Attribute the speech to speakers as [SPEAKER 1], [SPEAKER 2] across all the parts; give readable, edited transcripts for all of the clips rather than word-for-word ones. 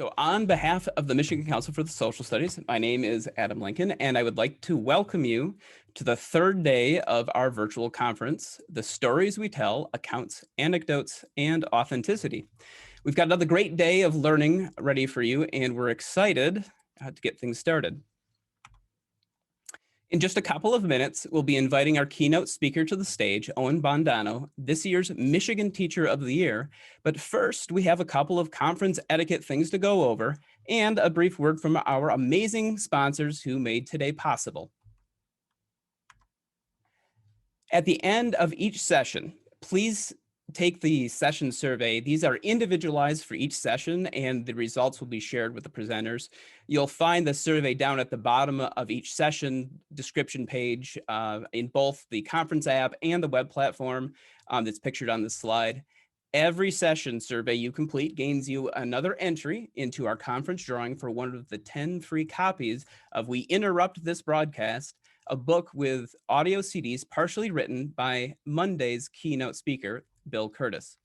[SPEAKER 1] So on behalf of the Michigan Council for the Social Studies, my name is Adam Lincoln, and I would like to welcome you to the third day of our virtual conference, The Stories We Tell, Accounts, Anecdotes, and Authenticity. We've got another great day of learning ready for you, and we're excited to get things started. In just a couple of minutes, we'll be inviting our keynote speaker to the stage, Owen Bondono, this year's Michigan Teacher of the Year. But first, we have a couple of conference etiquette things to go over and a brief word from our amazing sponsors who made today possible. At the end of each session, please take the session survey. These are individualized for each session, and the results will be shared with the presenters. You'll find the survey down at the bottom of each session description page in both the conference app and the web platform that's pictured on this slide. Every session survey you complete gains you another entry into our conference drawing for one of the 10 free copies of We Interrupt This Broadcast, a book with audio CDs partially written by Monday's keynote speaker, Bill Curtis.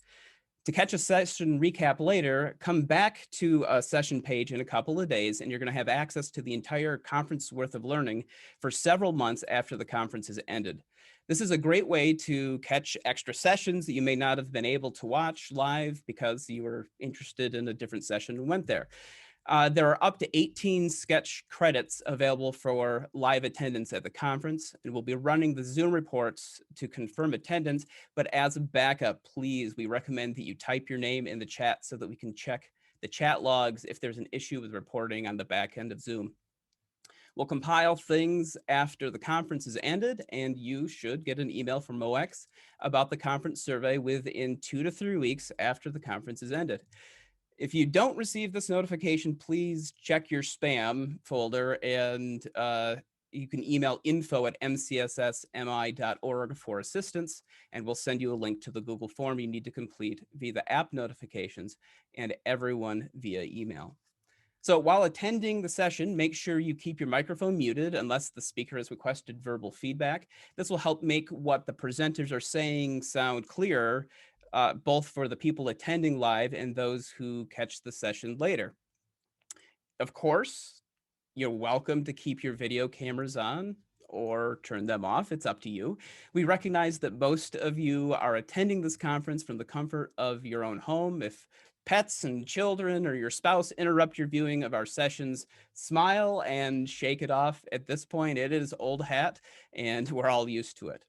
[SPEAKER 1] To catch a session recap later, come back to a session page in a couple of days, and you're going to have access to the entire conference worth of learning for several months after the conference has ended. This is a great way to catch extra sessions that you may not have been able to watch live because you were interested in a different session and went there. There are up to 18 sketch credits available for live attendance at the conference, and we'll be running the Zoom reports to confirm attendance. But as a backup, please, we recommend that you type your name in the chat so that we can check the chat logs if there's an issue with reporting on the back end of Zoom. We'll compile things after the conference is ended, and you should get an email from MOEX about the conference survey within 2 to 3 weeks after the conference is ended. If you don't receive this notification, please check your spam folder, and you can email info@mcssmi.org for assistance, and we'll send you a link to the Google form you need to complete via the app notifications and everyone via email. So while attending the session, make sure you keep your microphone muted unless the speaker has requested verbal feedback. This will help make what the presenters are saying sound clearer, both for the people attending live and those who catch the session later. Of course, you're welcome to keep your video cameras on or turn them off. It's up to you. We recognize that most of you are attending this conference from the comfort of your own home. If pets and children or your spouse interrupt your viewing of our sessions, smile and shake it off. At this point, it is old hat, and we're all used to it.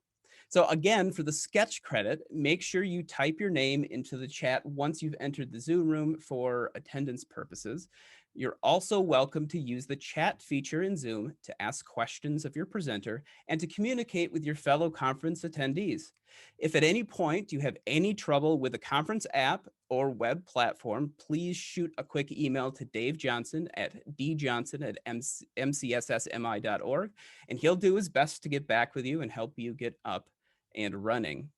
[SPEAKER 1] So again, for the sketch credit, make sure you type your name into the chat once you've entered the Zoom room for attendance purposes. You're also welcome to use the chat feature in Zoom to ask questions of your presenter and to communicate with your fellow conference attendees. If at any point you have any trouble with the conference app or web platform, please shoot a quick email to Dave Johnson at djohnson@mcssmi.org, and he'll do his best to get back with you and help you get up and running.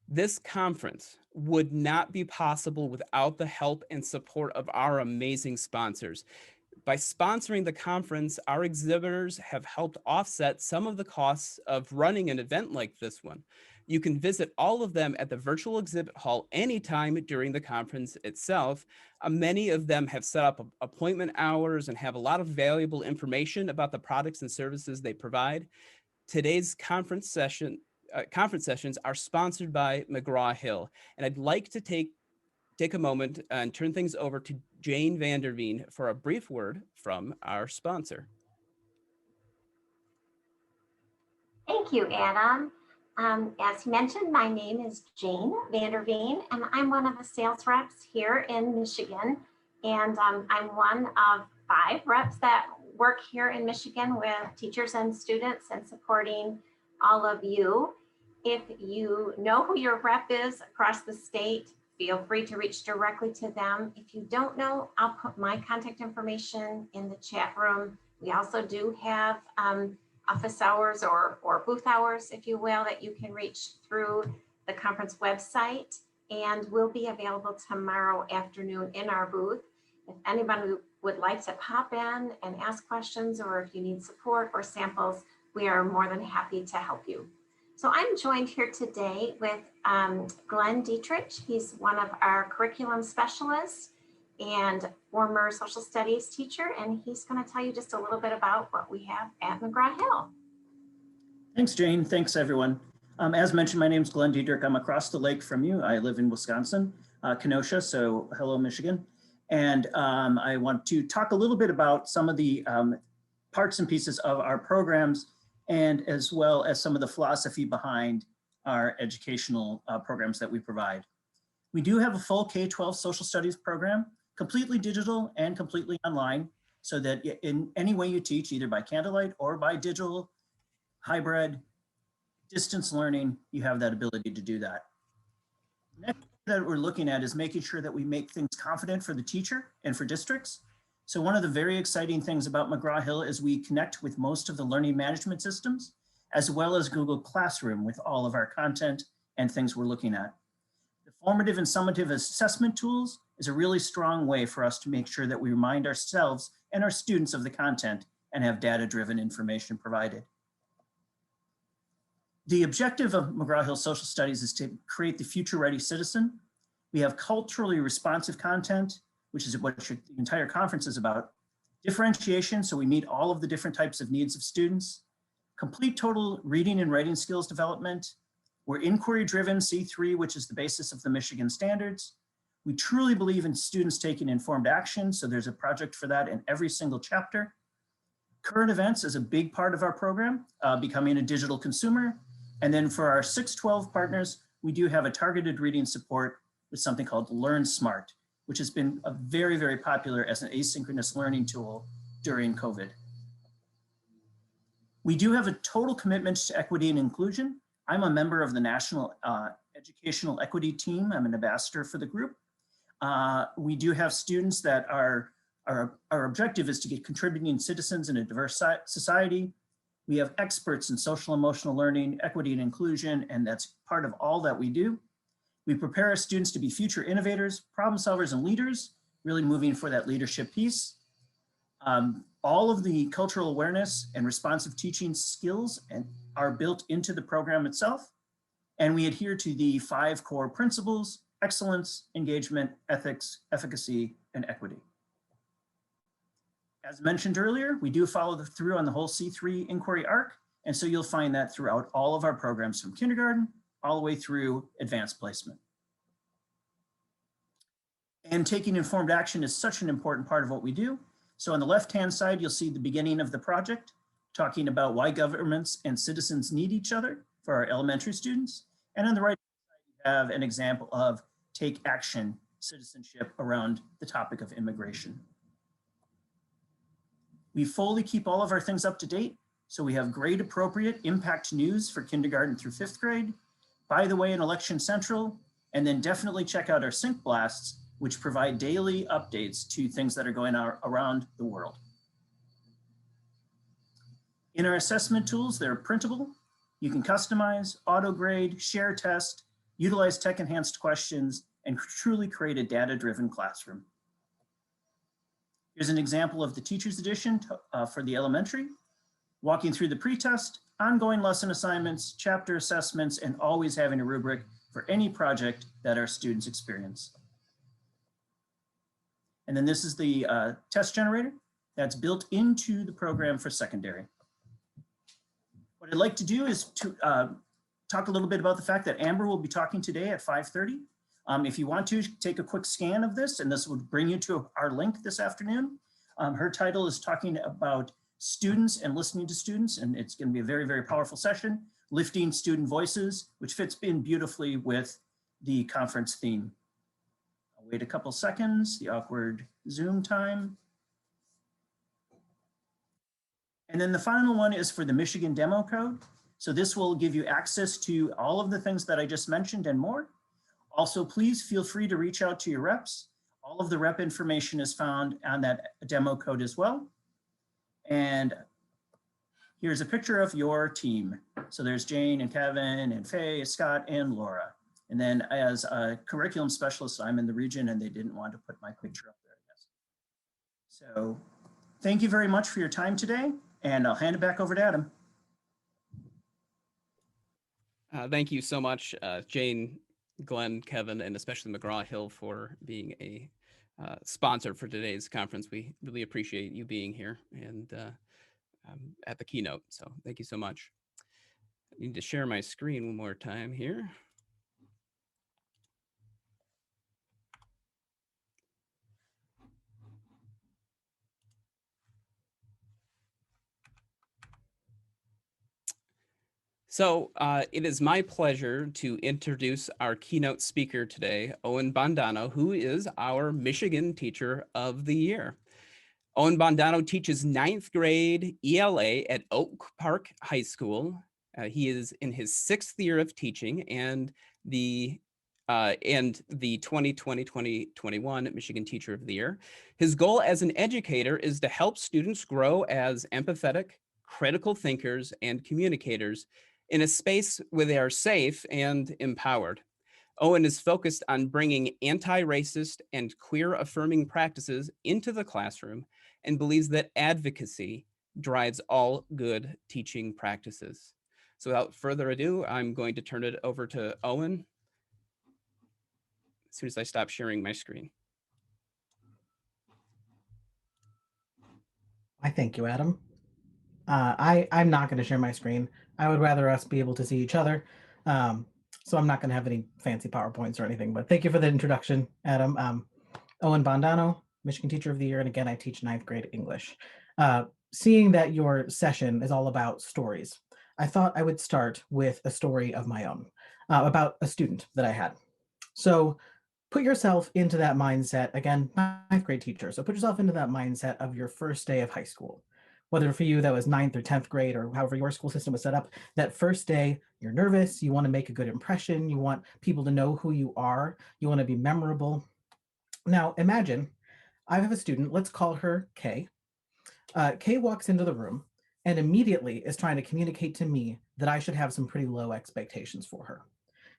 [SPEAKER 1] This conference would not be possible without the help and support of our amazing sponsors. By sponsoring the conference, our exhibitors have helped offset some of the costs of running an event like this one. You can visit all of them at the virtual exhibit hall anytime during the conference itself. Many of them have set up appointment hours and have a lot of valuable information about the products and services they provide. Today's conference sessions are sponsored by McGraw-Hill, and I'd like to take a moment and turn things over to Jane Vanderveen for a brief word from our sponsor.
[SPEAKER 2] Thank you, Adam. As you mentioned, my name is Jane Vanderveen, and I'm one of the sales reps here in Michigan. And I'm one of 5 reps that work here in Michigan with teachers and students and supporting all of you. If you know who your rep is across the state, feel free to reach directly to them. If you don't know, I'll put my contact information in the chat room. We also do have office hours or booth hours, if you will, that you can reach through the conference website, and we'll be available tomorrow afternoon in our booth. If anybody would like to pop in and ask questions, or if you need support or samples, we are more than happy to help you. So I'm joined here today with Glenn Dietrich. He's one of our curriculum specialists and former social studies teacher, and he's going to tell you just a little bit about what we have at McGraw-Hill.
[SPEAKER 3] Thanks, Jane. Thanks, everyone. As mentioned, my name is Glenn Dietrich. I'm across the lake from you. I live in Wisconsin, Kenosha, so hello, Michigan. And I want to talk a little bit about some of the parts and pieces of our programs, and as well as some of the philosophy behind our educational programs that we provide. We do have a full K-12 social studies program, completely digital and completely online, so that in any way you teach, either by candlelight or by digital, hybrid, distance learning, you have that ability to do that. Next that we're looking at is making sure that we make things confident for the teacher and for districts. So one of the very exciting things about McGraw-Hill is we connect with most of the learning management systems, as well as Google Classroom with all of our content and things we're looking at. The formative and summative assessment tools is a really strong way for us to make sure that we remind ourselves and our students of the content and have data-driven information provided. The objective of McGraw-Hill Social Studies is to create the future-ready citizen. We have culturally responsive content, which is what the entire conference is about. Differentiation, so we meet all of the different types of needs of students. Complete total reading and writing skills development. We're inquiry-driven, C3, which is the basis of the Michigan standards. We truly believe in students taking informed action, so there's a project for that in every single chapter. Current events is a big part of our program, becoming a digital consumer. And then for our 612 partners, we do have a targeted reading support with something called Learn Smart, which has been a very, very popular as an asynchronous learning tool during COVID. We do have a total commitment to equity and inclusion. I'm a member of the National Educational Equity Team. I'm an ambassador for the group. We do have students that our objective is to get contributing citizens in a diverse society. We have experts in social emotional learning, equity and inclusion, and that's part of all that we do. We prepare our students to be future innovators, problem solvers, and leaders, really moving for that leadership piece. All of the cultural awareness and responsive teaching skills are built into the program itself. And we adhere to the 5 core principles: excellence, engagement, ethics, efficacy, and equity. As mentioned earlier, we do follow through on the whole C3 inquiry arc. And so you'll find that throughout all of our programs from kindergarten all the way through advanced placement. And taking informed action is such an important part of what we do. So on the left-hand side, you'll see the beginning of the project, talking about why governments and citizens need each other for our elementary students. And on the right side, you have an example of take action citizenship around the topic of immigration. We fully keep all of our things up to date. So we have grade appropriate impact news for kindergarten through 5th grade. By the way, in Election Central, and then definitely check out our Sync Blasts, which provide daily updates to things that are going on around the world. In our assessment tools, they're printable. You can customize, auto grade, share test, utilize tech enhanced questions, and truly create a data-driven classroom. Here's an example of the Teacher's Edition for the elementary, walking through the pretest, ongoing lesson assignments, chapter assessments, and always having a rubric for any project that our students experience. And then this is the test generator that's built into the program for secondary. What I'd like to do is to talk a little bit about the fact that Amber will be talking today at 5:30. If you want to take a quick scan of this, and this will bring you to our link this afternoon. Her title is talking about students and listening to students, and it's going to be a very, very powerful session, lifting student voices, which fits in beautifully with the conference theme. I'll wait a couple seconds, the awkward Zoom time. And then the final one is for the Michigan demo code. So this will give you access to all of the things that I just mentioned and more. Also, please feel free to reach out to your reps. All of the rep information is found on that demo code as well. And here's a picture of your team. So there's Jane and Kevin and Faye, Scott and Laura. And then as a curriculum specialist, I'm in the region and they didn't want to put my picture up there, I guess. So thank you very much for your time today, and I'll hand it back over to Adam.
[SPEAKER 1] Thank you so much, Jane, Glenn, Kevin, and especially McGraw-Hill for being a sponsor for today's conference. We really appreciate you being here and at the keynote. So thank you so much. I need to share my screen one more time here. So it is my pleasure to introduce our keynote speaker today, Owen Bondono, who is our Michigan Teacher of the Year. Owen Bondono teaches 9th grade ELA at Oak Park High School. He is in his 6th year of teaching and the 2020-2021 Michigan Teacher of the Year. His goal as an educator is to help students grow as empathetic, critical thinkers, and communicators in a space where they are safe and empowered. Owen is focused on bringing anti-racist and queer-affirming practices into the classroom and believes that advocacy drives all good teaching practices. So without further ado, I'm going to turn it over to Owen as soon as I stop sharing my screen.
[SPEAKER 4] I thank you, Adam. I'm not going to share my screen. I would rather us be able to see each other. So I'm not going to have any fancy PowerPoints or anything, but thank you for the introduction, Adam. Owen Bondono, Michigan Teacher of the Year, and again, I teach 9th grade English. Seeing that your session is all about stories, I thought I would start with a story of my own about a student that I had. So put yourself into that mindset, again, 9th grade teacher. So put yourself into that mindset of your first day of high school. Whether for you that was 9th or 10th grade or however your school system was set up, that first day, you're nervous, you want to make a good impression, you want people to know who you are, you want to be memorable. Now imagine I have a student, let's call her Kay. Kay walks into the room and immediately is trying to communicate to me that I should have some pretty low expectations for her.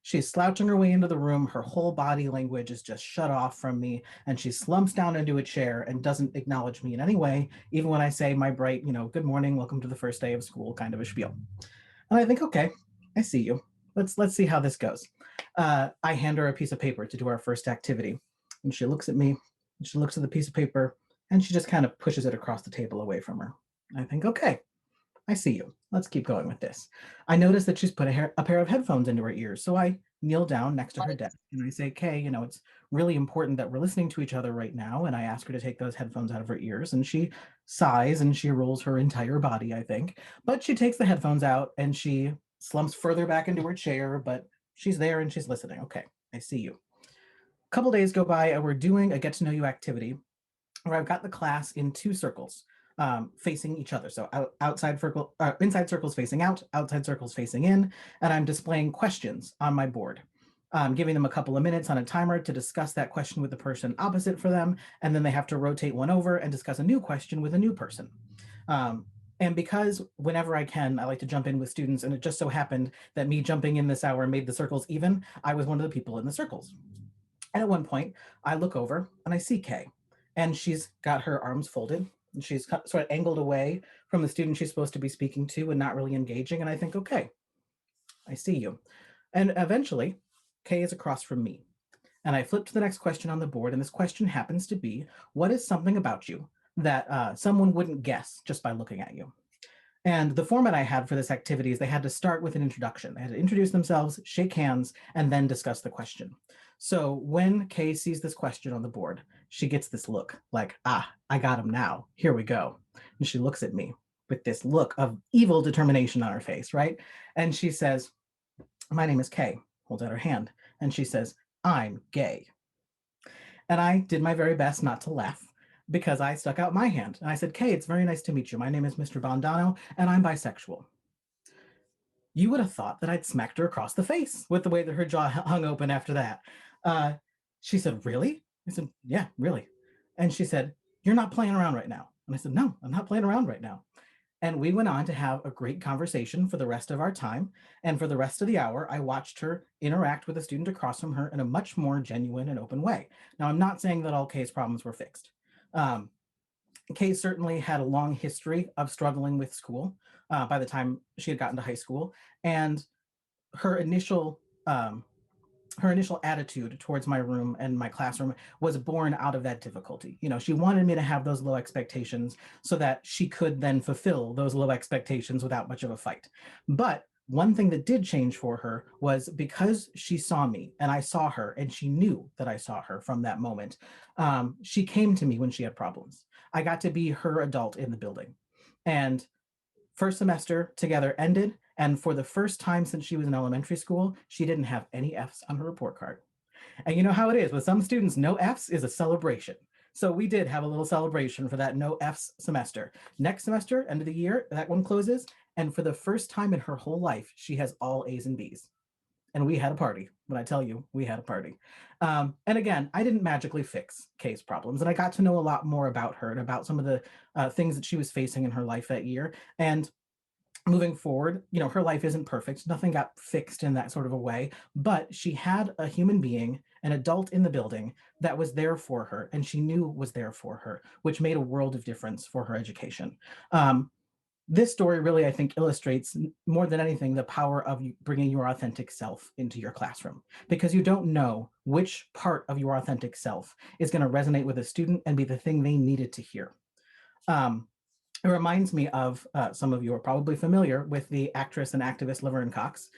[SPEAKER 4] She's slouching her way into the room. Her whole body language is just shut off from me. And she slumps down into a chair and doesn't acknowledge me in any way, even when I say my bright, good morning, welcome to the first day of school kind of a spiel. And I think, okay, I see you. Let's see how this goes. I hand her a piece of paper to do our first activity. And she looks at me, and she looks at the piece of paper, and she just kind of pushes it across the table away from her. I think, okay, I see you. Let's keep going with this. I notice that she's put a pair of headphones into her ears. So I kneel down next to her desk and I say, Kay, it's really important that we're listening to each other right now. And I ask her to take those headphones out of her ears. And she sighs and she rolls her entire body, I think. But she takes the headphones out and she slumps further back into her chair, but she's there and she's listening. Okay, I see you. A couple days go by and we're doing a get to know you activity where I've got the class in 2 circles. Facing each other. So inside circles facing out, outside circles facing in, and I'm displaying questions on my board. Giving them a couple of minutes on a timer to discuss that question with the person opposite for them, and then they have to rotate one over and discuss a new question with a new person. And because whenever I can, I like to jump in with students, and it just so happened that me jumping in this hour made the circles even, I was one of the people in the circles. And at one point, I look over and I see Kay, and she's got her arms folded, and she's sort of angled away from the student she's supposed to be speaking to and not really engaging. And I think, okay, I see you. And eventually, Kay is across from me. And I flip to the next question on the board. And this question happens to be, what is something about you that someone wouldn't guess just by looking at you? And the format I had for this activity is they had to start with an introduction. They had to introduce themselves, shake hands, and then discuss the question. So when Kay sees this question on the board, she gets this look like, I got him now. Here we go. And she looks at me with this look of evil determination on her face, right? And she says, my name is Kay, holds out her hand. And she says, I'm gay. And I did my very best not to laugh because I stuck out my hand. And I said, Kay, it's very nice to meet you. My name is Mr. Bondono, and I'm bisexual. You would have thought that I'd smacked her across the face with the way that her jaw hung open after that. She said, really? I said, yeah, really. And she said, you're not playing around right now. And I said, no, I'm not playing around right now. And we went on to have a great conversation for the rest of our time. And for the rest of the hour, I watched her interact with a student across from her in a much more genuine and open way. Now, I'm not saying that all Kay's problems were fixed. Kay certainly had a long history of struggling with school by the time she had gotten to high school. And her initial her initial attitude towards my room and my classroom was born out of that difficulty. You know, she wanted me to have those low expectations so that she could then fulfill those low expectations without much of a fight. But one thing that did change for her was because she saw me and I saw her and she knew that I saw her from that moment. She came to me when she had problems. I got to be her adult in the building. And first semester together ended, and for the first time since she was in elementary school, she didn't have any F's on her report card. And you know how it is with some students, no F's is a celebration. So we did have a little celebration for that no F's semester. Next semester, end of the year, that one closes, and for the first time in her whole life, she has all A's and B's. And we had a party. When I tell you, we had a party. And again, I didn't magically fix Kay's problems, and I got to know a lot more about her and about some of the things that she was facing in her life that year. And moving forward, you know, her life isn't perfect. Nothing got fixed in that sort of a way, but she had a human being, an adult in the building that was there for her and she knew was there for her, which made a world of difference for her education. This story really, I think, illustrates more than anything the power of bringing your authentic self into your classroom, because you don't know which part of your authentic self is going to resonate with a student and be the thing they needed to hear. It reminds me of some of you are probably familiar with the actress and activist Laverne Cox.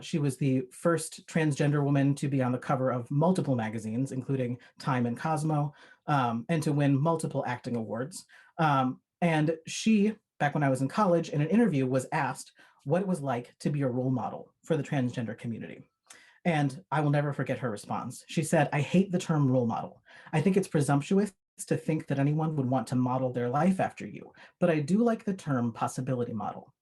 [SPEAKER 4] She was the first transgender woman to be on the cover of multiple magazines, including Time and Cosmo, and to win multiple acting awards. And she, back when I was in college, in an interview, was asked what it was like to be a role model for the transgender community. And I will never forget her response. She said, "I hate the term role model. I think it's presumptuous to think that anyone would want to model their life after you, but I do like the term possibility model."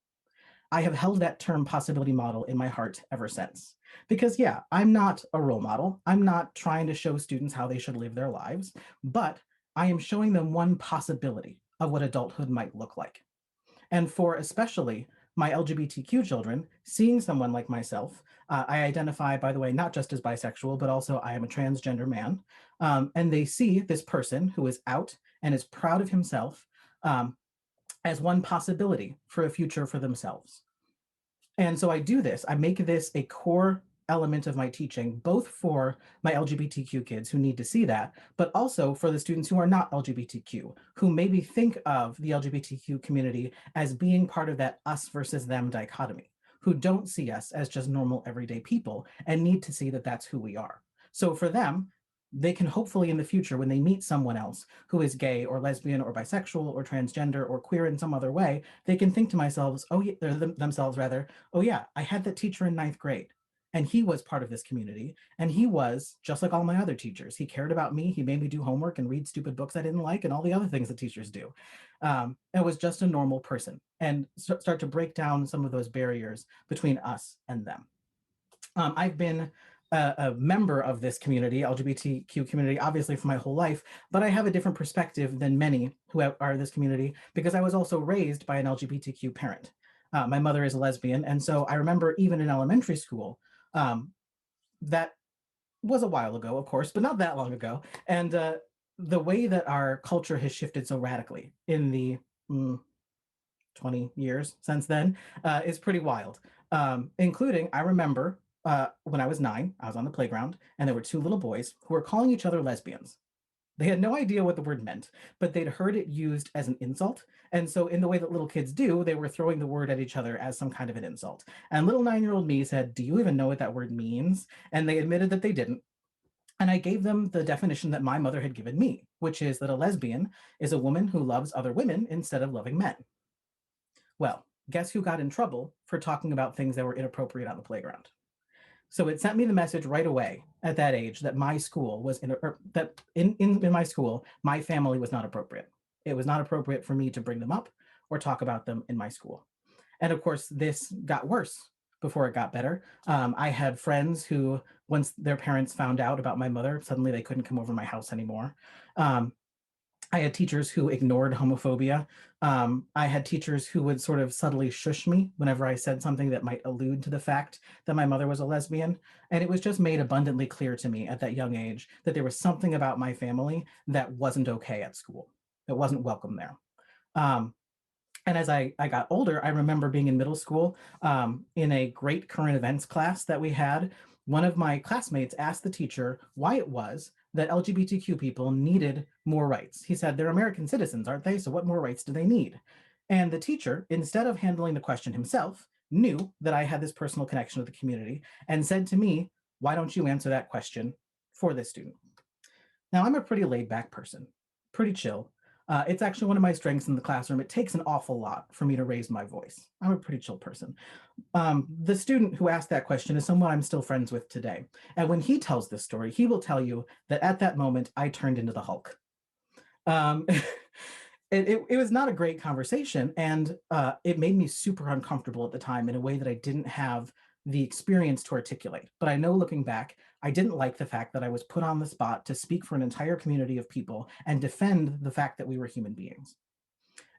[SPEAKER 4] I have held that term possibility model in my heart ever since. Because yeah, I'm not a role model. I'm not trying to show students how they should live their lives, but I am showing them one possibility of what adulthood might look like. And for especially my LGBTQ children, seeing someone like myself, I identify, by the way, not just as bisexual, but also I am a transgender man. And they see this person who is out and is proud of himself as one possibility for a future for themselves. And so I do this, I make this a core element of my teaching, both for my LGBTQ kids who need to see that, but also for the students who are not LGBTQ, who maybe think of the LGBTQ community as being part of that us versus them dichotomy, who don't see us as just normal everyday people and need to see that that's who we are. So for them, they can hopefully in the future, when they meet someone else who is gay or lesbian or bisexual or transgender or queer in some other way, they can think to themselves, oh, yeah, themselves rather, oh yeah, I had that teacher in ninth grade and he was part of this community. And he was just like all my other teachers. He cared about me. He made me do homework and read stupid books I didn't like and all the other things that teachers do. And was just a normal person, and start to break down some of those barriers between us and them. I've been a member of this community, LGBTQ community, obviously for my whole life, but I have a different perspective than many who are in this community because I was also raised by an LGBTQ parent. My mother is a lesbian, and so I remember even in elementary school, that was a while ago, of course, but not that long ago. And the way that our culture has shifted so radically in the 20 years since then is pretty wild. Including, I remember when I was 9, I was on the playground and there were 2 little boys who were calling each other lesbians. They had no idea what the word meant, but they'd heard it used as an insult. And so in the way that little kids do, they were throwing the word at each other as some kind of an insult. And little 9-year-old me said, "Do you even know what that word means?" And they admitted that they didn't. And I gave them the definition that my mother had given me, which is that a lesbian is a woman who loves other women instead of loving men. Well, guess who got in trouble for talking about things that were inappropriate on the playground? So it sent me the message right away at that age that my school was in my school, my family was not appropriate. It was not appropriate for me to bring them up or talk about them in my school. And of course, this got worse before it got better. I had friends who, once their parents found out about my mother, suddenly they couldn't come over to my house anymore. I had teachers who ignored homophobia. I had teachers who would sort of subtly shush me whenever I said something that might allude to the fact that my mother was a lesbian. And it was just made abundantly clear to me at that young age that there was something about my family that wasn't okay at school. It wasn't welcome there. And as I got older, I remember being in middle school in a great current events class that we had. One of my classmates asked the teacher why it was that LGBTQ people needed more rights. He said, they're American citizens, aren't they? So what more rights do they need? And the teacher, instead of handling the question himself, knew that I had this personal connection with the community and said to me, why don't you answer that question for this student? Now, I'm a pretty laid back person, pretty chill. It's actually one of my strengths in the classroom. It takes an awful lot for me to raise my voice. I'm a pretty chill person. The student who asked that question is someone I'm still friends with today. And when he tells this story, he will tell you that at that moment, I turned into the Hulk. Um, it was not a great conversation, and it made me super uncomfortable at the time in a way that I didn't have the experience to articulate. But I know looking back, I didn't like the fact that I was put on the spot to speak for an entire community of people and defend the fact that we were human beings.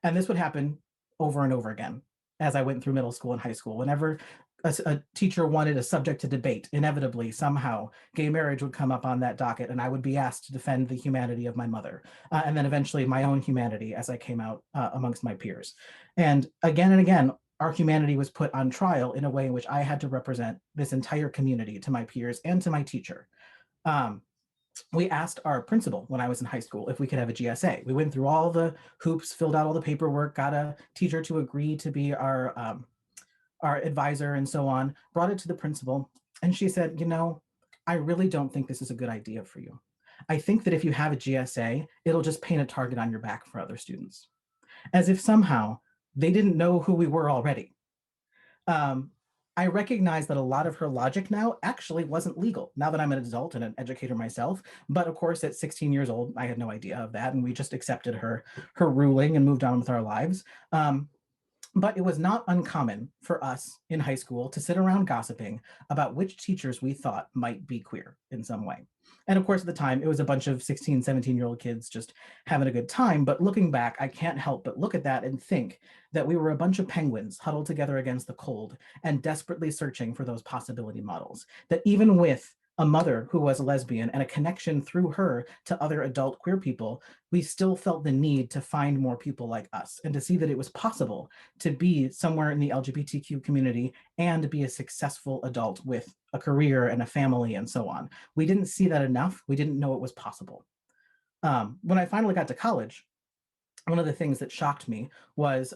[SPEAKER 4] And this would happen over and over again as I went through middle school and high school. Whenever a teacher wanted a subject to debate, inevitably, somehow, gay marriage would come up on that docket, and I would be asked to defend the humanity of my mother, and then eventually my own humanity as I came out amongst my peers. And again, our humanity was put on trial in a way in which I had to represent this entire community to my peers and to my teacher. We asked our principal when I was in high school if we could have a GSA. We went through all the hoops, filled out all the paperwork, got a teacher to agree to be our advisor and so on, brought it to the principal. And she said, you know, I really don't think this is a good idea for you. I think that if you have a GSA, it'll just paint a target on your back for other students. As if somehow they didn't know who we were already. I recognize that a lot of her logic now actually wasn't legal, now that I'm an adult and an educator myself. But of course, at 16 years old, I had no idea of that, and we just accepted her ruling and moved on with our lives. But it was not uncommon for us in high school to sit around gossiping about which teachers we thought might be queer in some way. And of course, at the time, it was a bunch of 16, 17-year-old kids just having a good time. But looking back, I can't help but look at that and think that we were a bunch of penguins huddled together against the cold and desperately searching for those possibility models. That even with a mother who was a lesbian and a connection through her to other adult queer people, we still felt the need to find more people like us and to see that it was possible to be somewhere in the LGBTQ community and be a successful adult with a career and a family and so on. We didn't see that enough. We didn't know it was possible. When I finally got to college, one of the things that shocked me was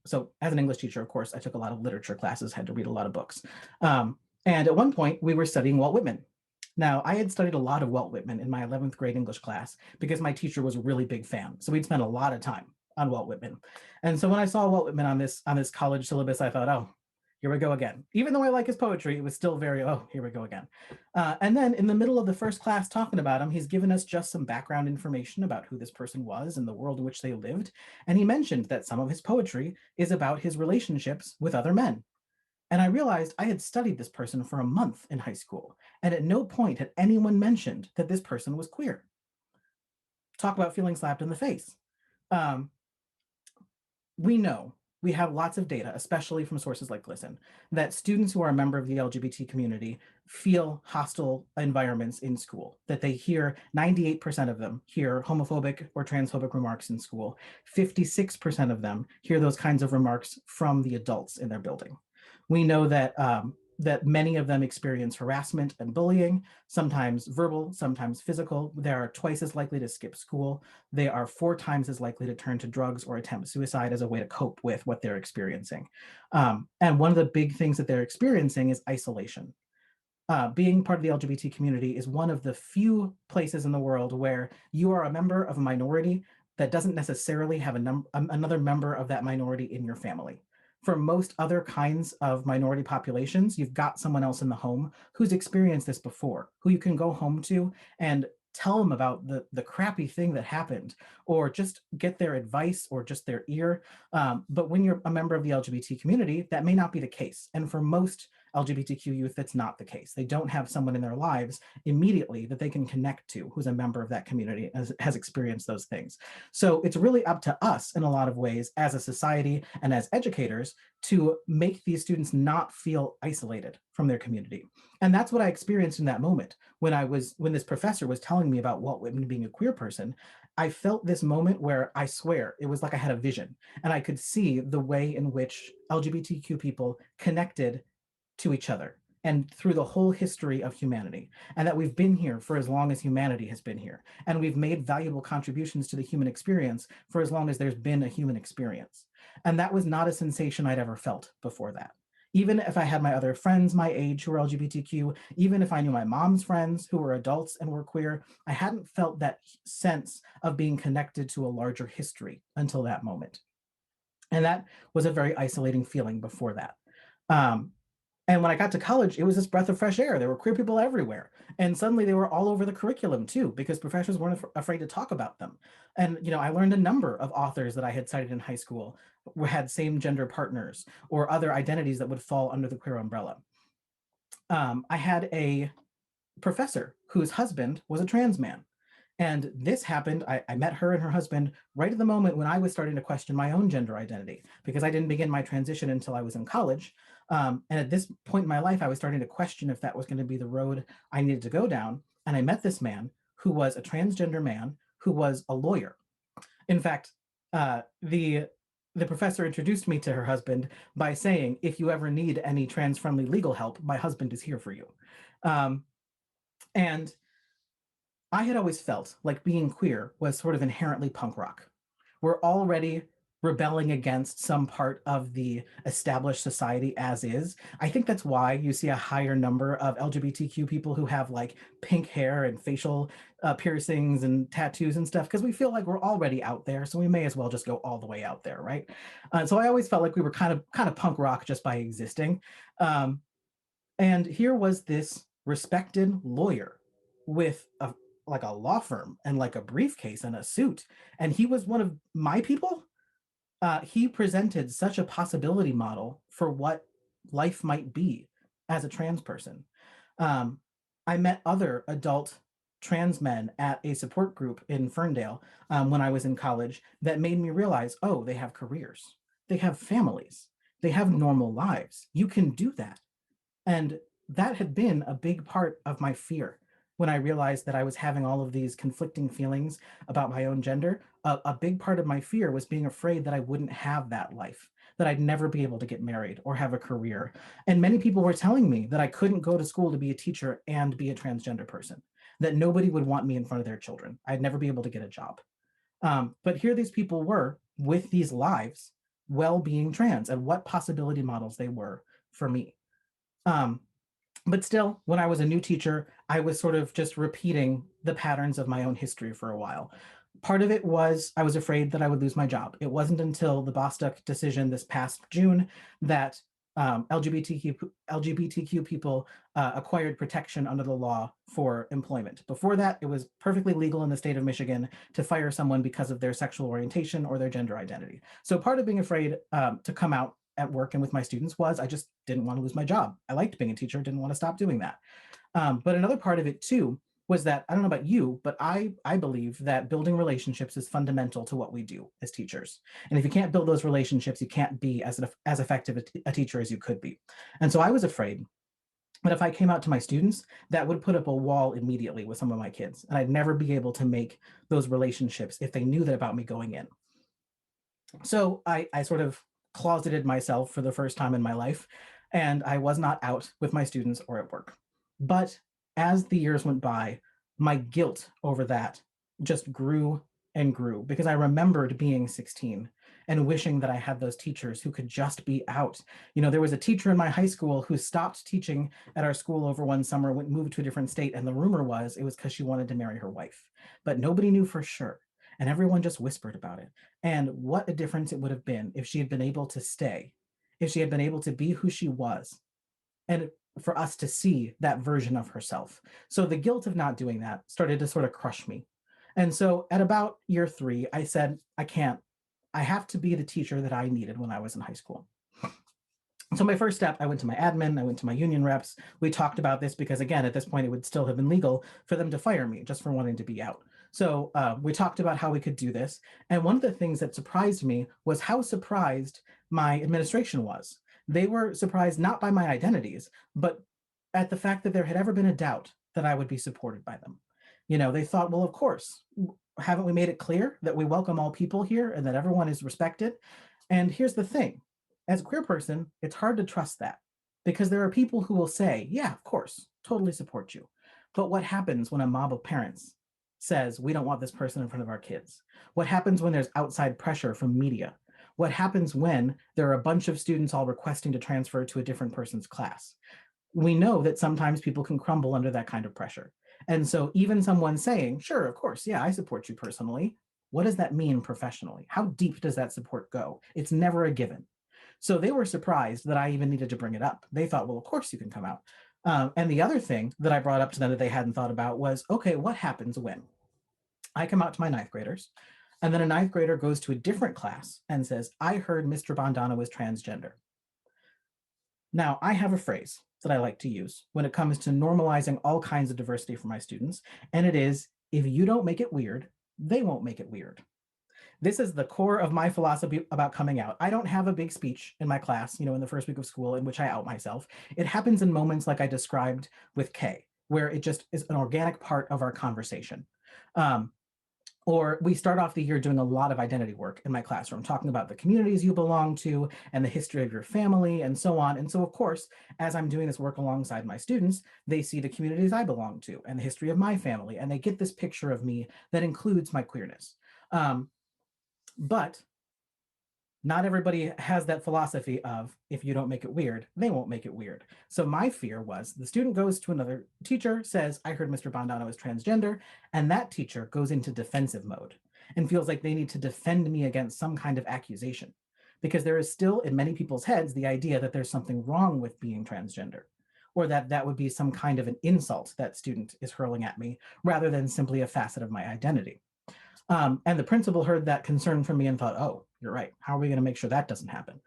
[SPEAKER 4] so as an English teacher, of course, I took a lot of literature classes, had to read a lot of books. And at one point, we were studying Walt Whitman. Now, I had studied a lot of Walt Whitman in my 11th grade English class because my teacher was a really big fan. So we'd spent a lot of time on Walt Whitman. And so when I saw Walt Whitman on this college syllabus, I thought, oh, here we go again. Even though I like his poetry, it was still very, oh, here we go again. And then in the middle of the first class talking about him, he's given us just some background information about who this person was and the world in which they lived. And he mentioned that some of his poetry is about his relationships with other men. And I realized I had studied this person for a month in high school, and at no point had anyone mentioned that this person was queer. Talk about feeling slapped in the face. We know, we have lots of data, especially from sources like GLSEN, that students who are a member of the LGBT community feel hostile environments in school, that they hear, 98% of them hear homophobic or transphobic remarks in school. 56% of them hear those kinds of remarks from the adults in their building. We know that that many of them experience harassment and bullying, sometimes verbal, sometimes physical. They are twice as likely to skip school. They are 4 times as likely to turn to drugs or attempt suicide as a way to cope with what they're experiencing. And one of the big things that they're experiencing is isolation. Being part of the LGBT community is one of the few places in the world where you are a member of a minority that doesn't necessarily have another member of that minority in your family. For most other kinds of minority populations, you've got someone else in the home who's experienced this before, who you can go home to and tell them about the crappy thing that happened, or just get their advice or just their ear. But when you're a member of the LGBT community, that may not be the case. And for most LGBTQ youth, that's not the case. They don't have someone in their lives immediately that they can connect to who's a member of that community, has experienced those things. So it's really up to us in a lot of ways as a society and as educators to make these students not feel isolated from their community. And that's what I experienced in that moment when this professor was telling me about what women being a queer person. I felt this moment where I swear it was like I had a vision, and I could see the way in which LGBTQ people connected to each other and through the whole history of humanity, and that we've been here for as long as humanity has been here, and we've made valuable contributions to the human experience for as long as there's been a human experience. And that was not a sensation I'd ever felt before that. Even if I had my other friends my age who were LGBTQ, even if I knew my mom's friends who were adults and were queer, I hadn't felt that sense of being connected to a larger history until that moment. And that was a very isolating feeling before that. And when I got to college, it was this breath of fresh air. There were queer people everywhere. And suddenly they were all over the curriculum too, because professors weren't afraid to talk about them. And, I learned a number of authors that I had cited in high school who had same gender partners or other identities that would fall under the queer umbrella. I had a professor whose husband was a trans man. And this happened, I met her and her husband right at the moment when I was starting to question my own gender identity, because I didn't begin my transition until I was in college. And at this point in my life, I was starting to question if that was going to be the road I needed to go down. And I met this man who was a transgender man who was a lawyer. In fact, the professor introduced me to her husband by saying, if you ever need any trans-friendly legal help, my husband is here for you. And I had always felt like being queer was sort of inherently punk rock. We're already rebelling against some part of the established society as is. I think that's why you see a higher number of LGBTQ people who have like pink hair and facial piercings and tattoos and stuff, because we feel like we're already out there, so we may as well just go all the way out there, right? So I always felt like we were kind of punk rock just by existing. And here was this respected lawyer with a law firm and like a briefcase and a suit, and he was one of my people. He presented such a possibility model for what life might be as a trans person. I met other adult trans men at a support group in Ferndale when I was in college that made me realize, oh, they have careers, they have families, they have normal lives. You can do that. And that had been a big part of my fear when I realized that I was having all of these conflicting feelings about my own gender. A big part of my fear was being afraid that I wouldn't have that life, that I'd never be able to get married or have a career. And many people were telling me that I couldn't go to school to be a teacher and be a transgender person, that nobody would want me in front of their children. I'd never be able to get a job. But here these people were with these lives, well being trans, and what possibility models they were for me. But still, when I was a new teacher, I was sort of just repeating the patterns of my own history for a while. Part of it was I was afraid that I would lose my job. It wasn't until the Bostock decision this past June that LGBTQ people acquired protection under the law for employment. Before that, it was perfectly legal in the state of Michigan to fire someone because of their sexual orientation or their gender identity. So part of being afraid to come out at work and with my students was I just didn't want to lose my job. I liked being a teacher, didn't want to stop doing that. But another part of it too was that, I don't know about you, but I believe that building relationships is fundamental to what we do as teachers. And if you can't build those relationships, you can't be as effective a teacher as you could be. And so I was afraid that if I came out to my students, that would put up a wall immediately with some of my kids. And I'd never be able to make those relationships if they knew that about me going in. So I sort of closeted myself for the first time in my life, and I was not out with my students or at work. But as the years went by, my guilt over that just grew and grew, because I remembered being 16 and wishing that I had those teachers who could just be out. There was a teacher in my high school who stopped teaching at our school over one summer, moved to a different state, and the rumor was it was because she wanted to marry her wife. But nobody knew for sure, and everyone just whispered about it. And what a difference it would have been if she had been able to stay, if she had been able to be who she was, and for us to see that version of herself. So the guilt of not doing that started to sort of crush me. And so at about year 3, I said, I have to be the teacher that I needed when I was in high school. So my first step, I went to my admin, I went to my union reps. We talked about this because, again, at this point, it would still have been legal for them to fire me just for wanting to be out. So we talked about how we could do this. And one of the things that surprised me was how surprised my administration was. They were surprised not by my identities, but at the fact that there had ever been a doubt that I would be supported by them. You know, they thought, well, of course, haven't we made it clear that we welcome all people here and that everyone is respected? And here's the thing. As a queer person, it's hard to trust that because there are people who will say, yeah, of course, totally support you. But what happens when a mob of parents says, we don't want this person in front of our kids? What happens when there's outside pressure from media? What happens when there are a bunch of students all requesting to transfer to a different person's class? We know that sometimes people can crumble under that kind of pressure. And so even someone saying, sure, of course, yeah, I support you personally. What does that mean professionally? How deep does that support go? It's never a given. So they were surprised that I even needed to bring it up. They thought, well, of course you can come out. And the other thing that I brought up to them that they hadn't thought about was, okay, what happens when I come out to my ninth graders and then a ninth grader goes to a different class and says, I heard Mr. Bondono was transgender. Now, I have a phrase that I like to use when it comes to normalizing all kinds of diversity for my students, and it is, if you don't make it weird, they won't make it weird. This is the core of my philosophy about coming out. I don't have a big speech in my class, in the first week of school in which I out myself. It happens in moments like I described with Kay, where it just is an organic part of our conversation. Or we start off the year doing a lot of identity work in my classroom, talking about the communities you belong to and the history of your family and so on. And so, of course, as I'm doing this work alongside my students, they see the communities I belong to and the history of my family, and they get this picture of me that includes my queerness. But not everybody has that philosophy of, if you don't make it weird, they won't make it weird. So my fear was the student goes to another teacher, says, I heard Mr. Bondono is transgender, and that teacher goes into defensive mode and feels like they need to defend me against some kind of accusation. Because there is still in many people's heads the idea that there's something wrong with being transgender, or that that would be some kind of an insult that student is hurling at me, rather than simply a facet of my identity. And the principal heard that concern from me and thought, oh, you're right. How are we going to make sure that doesn't happen?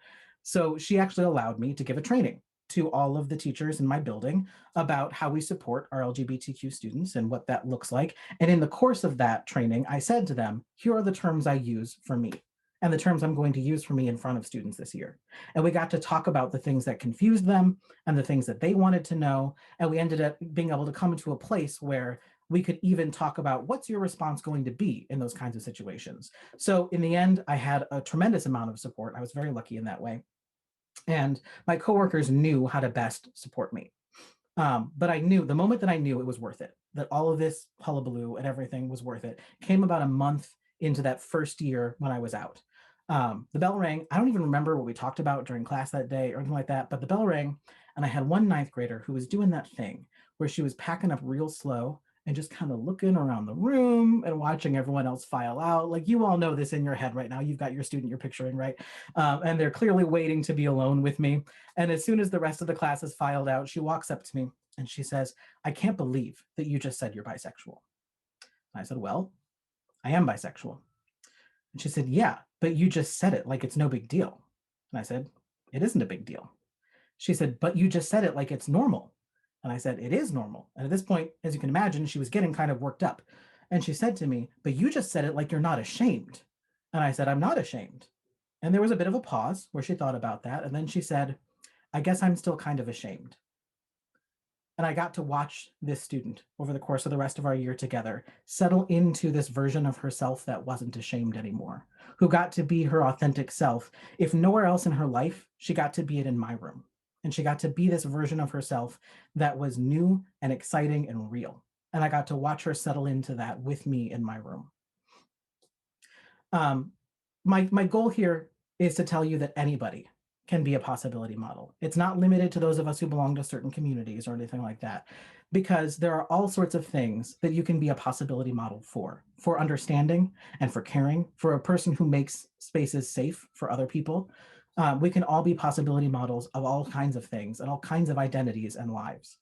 [SPEAKER 4] So she actually allowed me to give a training to all of the teachers in my building about how we support our LGBTQ students and what that looks like. And in the course of that training, I said to them, here are the terms I use for me and the terms I'm going to use for me in front of students this year. And we got to talk about the things that confused them and the things that they wanted to know. And we ended up being able to come to a place where we could even talk about what's your response going to be in those kinds of situations. So in the end, I had a tremendous amount of support. I was very lucky in that way. And my coworkers knew how to best support me. But I knew the moment that I knew it was worth it, that all of this hullabaloo and everything was worth it, came about a month into that first year when I was out. The bell rang. I don't even remember what we talked about during class that day or anything like that, but the bell rang and I had one ninth grader who was doing that thing where she was packing up real slow and just kind of looking around the room and watching everyone else file out. Like, you all know this in your head right now. You've got your student you're picturing, right? And they're clearly waiting to be alone with me. And as soon as the rest of the class is filed out, she walks up to me and she says, I can't believe that you just said you're bisexual. And I said, well, I am bisexual. And she said, yeah, but you just said it like it's no big deal. And I said, it isn't a big deal. She said, but you just said it like it's normal. And I said, it is normal. And at this point, as you can imagine, she was getting kind of worked up. And she said to me, but you just said it like you're not ashamed. And I said, I'm not ashamed. And there was a bit of a pause where she thought about that. And then she said, I guess I'm still kind of ashamed. And I got to watch this student over the course of the rest of our year together settle into this version of herself that wasn't ashamed anymore, who got to be her authentic self. If nowhere else in her life, she got to be it in my room. And she got to be this version of herself that was new and exciting and real. And I got to watch her settle into that with me in my room. My goal here is to tell you that anybody can be a possibility model. It's not limited to those of us who belong to certain communities or anything like that, because there are all sorts of things that you can be a possibility model for understanding and for caring, for a person who makes spaces safe for other people. We can all be possibility models of all kinds of things and all kinds of identities and lives.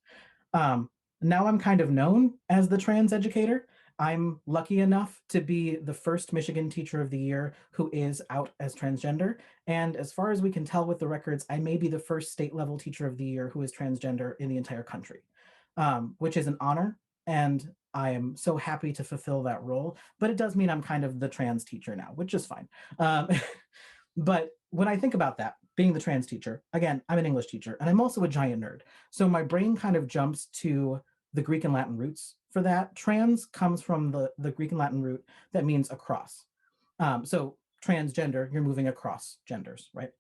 [SPEAKER 4] Now I'm kind of known as the trans educator, I'm lucky enough to be the first Michigan Teacher of the Year who is out as transgender. And as far as we can tell with the records, I may be the first state level Teacher of the Year who is transgender in the entire country, which is an honor. And I am so happy to fulfill that role. But it does mean I'm kind of the trans teacher now, which is fine. But when I think about that, being the trans teacher, again, I'm an English teacher and I'm also a giant nerd. So my brain kind of jumps to the Greek and Latin roots for that. Trans comes from the Greek and Latin root that means across. So transgender, you're moving across genders, right?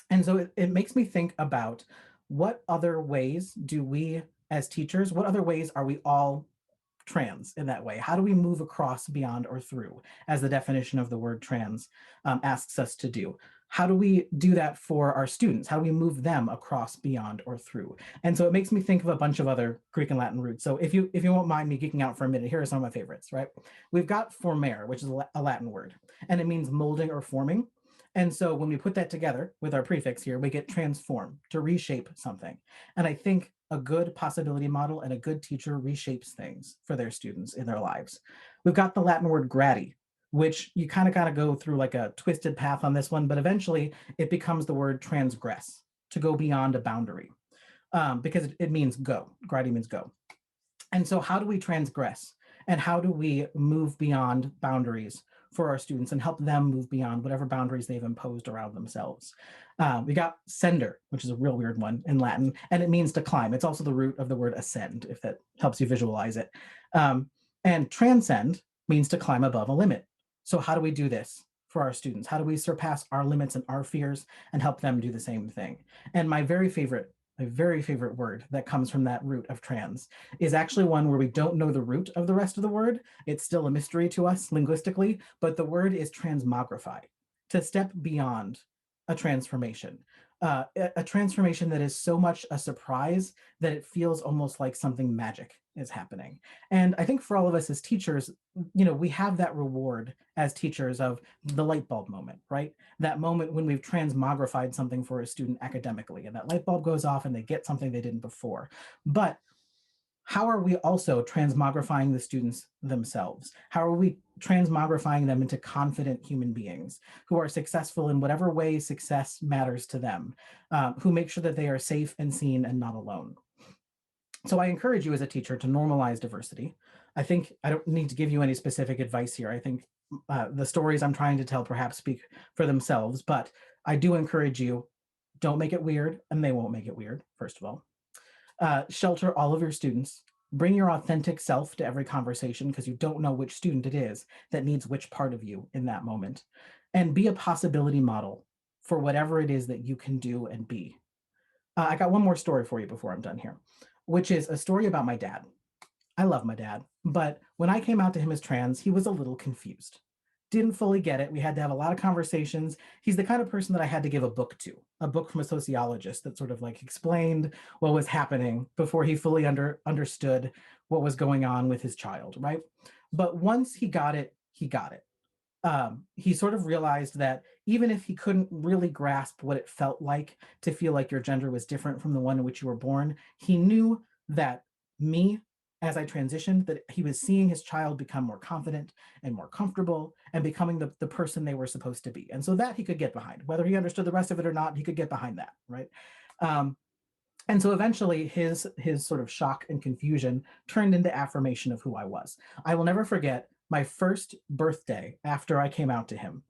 [SPEAKER 4] And so it makes me think about what other ways do we as teachers, what other ways are we all trans in that way? How do we move across, beyond, or through, as the definition of the word trans asks us to do? How do we do that for our students? How do we move them across, beyond, or through? And so it makes me think of a bunch of other Greek and Latin roots. So if you won't mind me geeking out for a minute, here are some of my favorites, right? We've got formare, which is a Latin word, and it means molding or forming. And so when we put that together with our prefix here, we get transform, to reshape something. And I think a good possibility model and a good teacher reshapes things for their students in their lives. We've got the Latin word grati, which you kind of got to go through like a twisted path on this one, but eventually it becomes the word transgress, to go beyond a boundary, because it means go. Grati means go. And so how do we transgress? And how do we move beyond boundaries for our students and help them move beyond whatever boundaries they've imposed around themselves? We got sender, which is a real weird one in Latin, and it means to climb. It's also the root of the word ascend, if that helps you visualize it. And transcend means to climb above a limit. So how do we do this for our students? How do we surpass our limits and our fears and help them do the same thing? And my very favorite word that comes from that root of trans is actually one where we don't know the root of the rest of the word. It's still a mystery to us linguistically, but the word is transmogrify, to step beyond a transformation. A transformation that is so much a surprise that it feels almost like something magic is happening. And I think for all of us as teachers, we have that reward as teachers of the light bulb moment, right? That moment when we've transmogrified something for a student academically, and that light bulb goes off and they get something they didn't before. But how are we also transmogrifying the students themselves? How are we transmogrifying them into confident human beings who are successful in whatever way success matters to them, who make sure that they are safe and seen and not alone? So I encourage you as a teacher to normalize diversity. I think I don't need to give you any specific advice here. I think the stories I'm trying to tell perhaps speak for themselves, but I do encourage you, don't make it weird, and they won't make it weird, first of all. Shelter all of your students. Bring your authentic self to every conversation, because you don't know which student it is that needs which part of you in that moment. And be a possibility model for whatever it is that you can do and be. I got one more story for you before I'm done here, which is a story about my dad. I love my dad, but when I came out to him as trans, he was a little confused. Didn't fully get it. We had to have a lot of conversations. He's the kind of person that I had to give a book to, a book from a sociologist that sort of like explained what was happening before he fully understood what was going on with his child, right? But once he got it, he got it. He sort of realized that even if he couldn't really grasp what it felt like to feel like your gender was different from the one in which you were born, he knew that me, as I transitioned, that he was seeing his child become more confident and more comfortable and becoming the person they were supposed to be. And so that he could get behind. Whether he understood the rest of it or not, he could get behind that, right? And so eventually his sort of shock and confusion turned into affirmation of who I was. I will never forget my first birthday after I came out to him.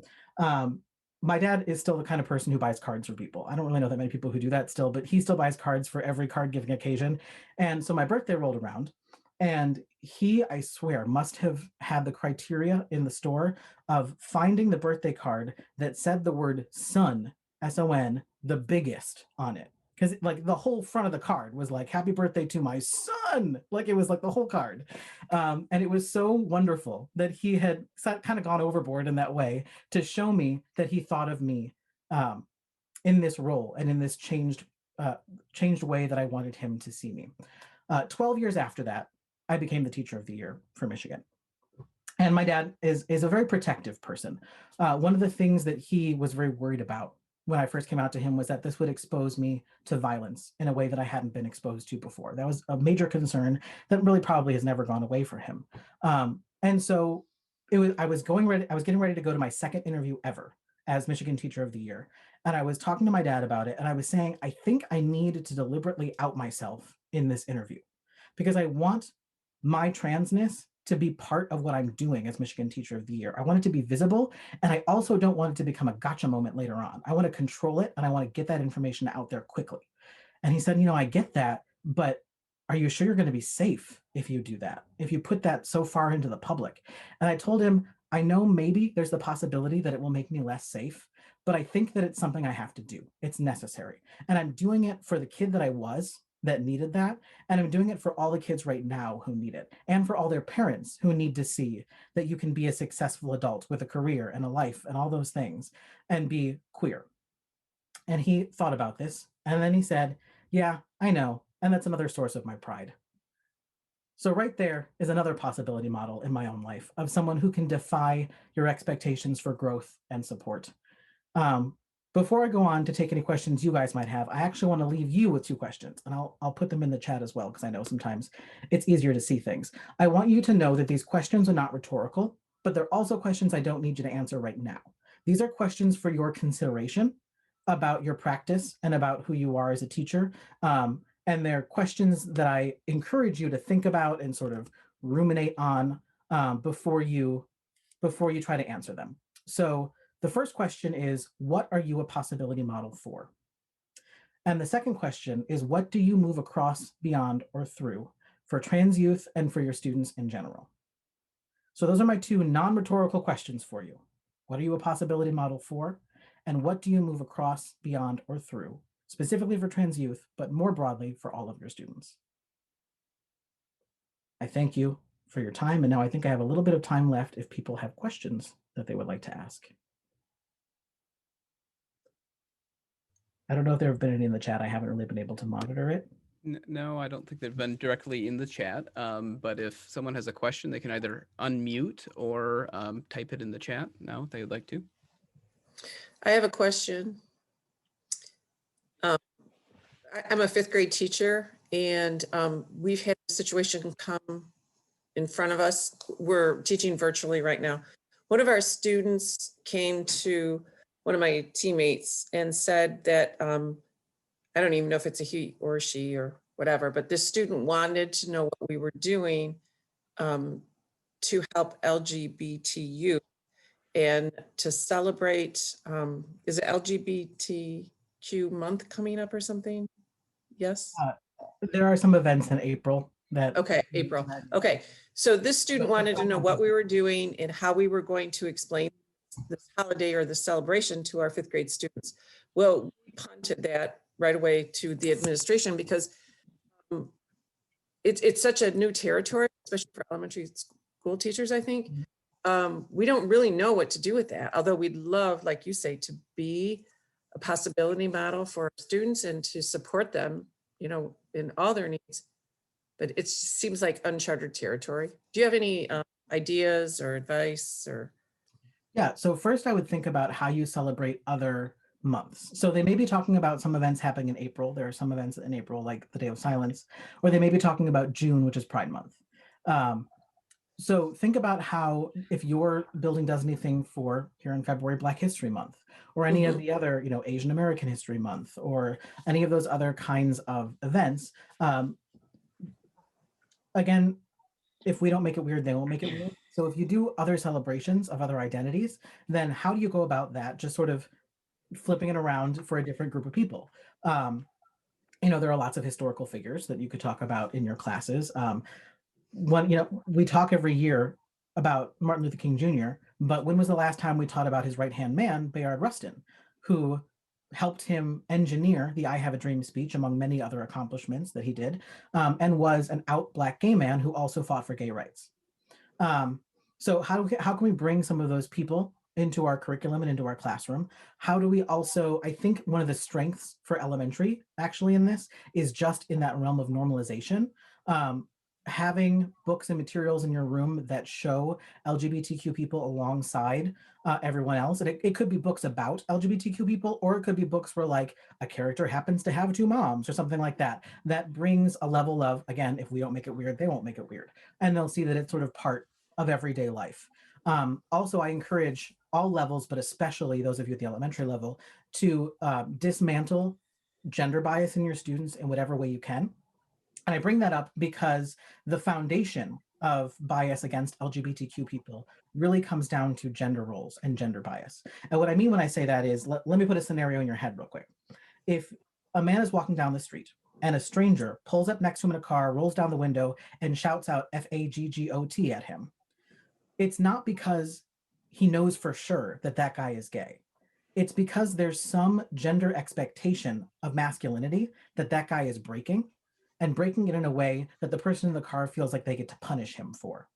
[SPEAKER 4] My dad is still the kind of person who buys cards for people. I don't really know that many people who do that still, but he still buys cards for every card giving occasion. And so my birthday rolled around, and he, I swear, must have had the criteria in the store of finding the birthday card that said the word son, S-O-N, the biggest on it. Because like the whole front of the card was like, happy birthday to my son. Like it was like the whole card. And it was so wonderful that he had kind of gone overboard in that way to show me that he thought of me in this role and in this changed way that I wanted him to see me. 12 years after that, I became the Teacher of the Year for Michigan. And my dad is a very protective person. One of the things that he was very worried about when I first came out to him was that this would expose me to violence in a way that I hadn't been exposed to before. That was a major concern that really probably has never gone away for him. And so I was getting ready to go to my second interview ever as Michigan Teacher of the Year. And I was talking to my dad about it. And I was saying, I think I need to deliberately out myself in this interview because I want my transness to be part of what I'm doing as Michigan Teacher of the Year. I want it to be visible. And I also don't want it to become a gotcha moment later on. I want to control it and I want to get that information out there quickly. And he said, I get that, but are you sure you're going to be safe if you do that? If you put that so far into the public? And I told him, I know maybe there's the possibility that it will make me less safe, but I think that it's something I have to do. It's necessary. And I'm doing it for the kid that I was that needed that. And I'm doing it for all the kids right now who need it, and for all their parents who need to see that you can be a successful adult with a career and a life and all those things and be queer. And he thought about this. And then he said, yeah, I know. And that's another source of my pride. So right there is another possibility model in my own life of someone who can defy your expectations for growth and support. Before I go on to take any questions you guys might have, I actually want to leave you with 2 questions, and I'll put them in the chat as well, because I know sometimes it's easier to see things. I want you to know that these questions are not rhetorical, but they're also questions I don't need you to answer right now. These are questions for your consideration about your practice and about who you are as a teacher. And they're questions that I encourage you to think about and sort of ruminate on before you try to answer them. So the first question is, what are you a possibility model for? And the second question is, what do you move across, beyond, or through for trans youth and for your students in general? So those are my 2 non-rhetorical questions for you. What are you a possibility model for? And what do you move across, beyond, or through, specifically for trans youth, but more broadly for all of your students? I thank you for your time. And now I think I have a little bit of time left if people have questions that they would like to ask. I don't know if there have been any in the chat. I haven't really been able to monitor it.
[SPEAKER 1] No, I don't think they've been directly in the chat. But if someone has a question, they can either unmute or type it in the chat now if they would like to.
[SPEAKER 5] I have a question. I'm a 5th grade teacher, and we've had a situation come in front of us. We're teaching virtually right now. One of our students came to one of my teammates and said that, I don't even know if it's a he or she or whatever, but this student wanted to know what we were doing to help LGBT youth and to celebrate, is it LGBTQ month coming up or something? Yes?
[SPEAKER 4] There are some events in April that.
[SPEAKER 5] Okay, April. Okay, so this student wanted to know what we were doing and how we were going to explain this holiday or the celebration to our 5th grade students. Well, we punted that right away to the administration because it's such a new territory, especially for elementary school teachers, I think. We don't really know what to do with that, although we'd love, like you say, to be a possibility model for our students and to support them, in all their needs. But it seems like uncharted territory. Do you have any ideas or advice or?
[SPEAKER 4] Yeah, so first I would think about how you celebrate other months. So they may be talking about some events happening in April. There are some events in April, like the Day of Silence, or they may be talking about June, which is Pride Month. So think about how, if your building does anything for, here in February, Black History Month, or any of the other, Asian American History Month, or any of those other kinds of events. Again, if we don't make it weird, they won't make it weird. So if you do other celebrations of other identities, then how do you go about that? Just sort of flipping it around for a different group of people. There are lots of historical figures that you could talk about in your classes. We talk every year about Martin Luther King Jr., but when was the last time we taught about his right-hand man, Bayard Rustin, who helped him engineer the I Have a Dream speech, among many other accomplishments that he did, and was an out Black gay man who also fought for gay rights. So how can we bring some of those people into our curriculum and into our classroom? How do we also, I think one of the strengths for elementary actually in this is just in that realm of normalization. Having books and materials in your room that show LGBTQ people alongside everyone else. And it could be books about LGBTQ people, or it could be books where like a character happens to have 2 moms or something like that. That brings a level of, again, if we don't make it weird, they won't make it weird. And they'll see that it's sort of part of everyday life. Also, I encourage all levels, but especially those of you at the elementary level, to dismantle gender bias in your students in whatever way you can. And I bring that up because the foundation of bias against LGBTQ people really comes down to gender roles and gender bias. And what I mean when I say that is, let me put a scenario in your head real quick. If a man is walking down the street and a stranger pulls up next to him in a car, rolls down the window, and shouts out FAGGOT at him, it's not because he knows for sure that that guy is gay. It's because there's some gender expectation of masculinity that that guy is breaking, and breaking it in a way that the person in the car feels like they get to punish him for.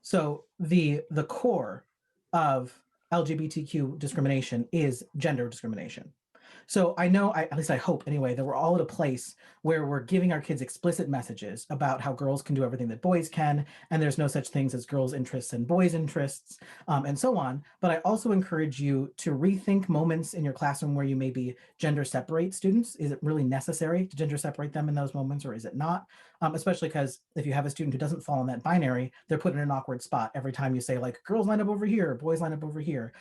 [SPEAKER 4] So the core of LGBTQ discrimination is gender discrimination. So I know, at least I hope anyway, that we're all at a place where we're giving our kids explicit messages about how girls can do everything that boys can, and there's no such things as girls' interests and boys' interests, and so on. But I also encourage you to rethink moments in your classroom where you maybe gender separate students. Is it really necessary to gender separate them in those moments, or is it not? Especially because if you have a student who doesn't fall in that binary, they're put in an awkward spot every time you say, like, girls line up over here, boys line up over here.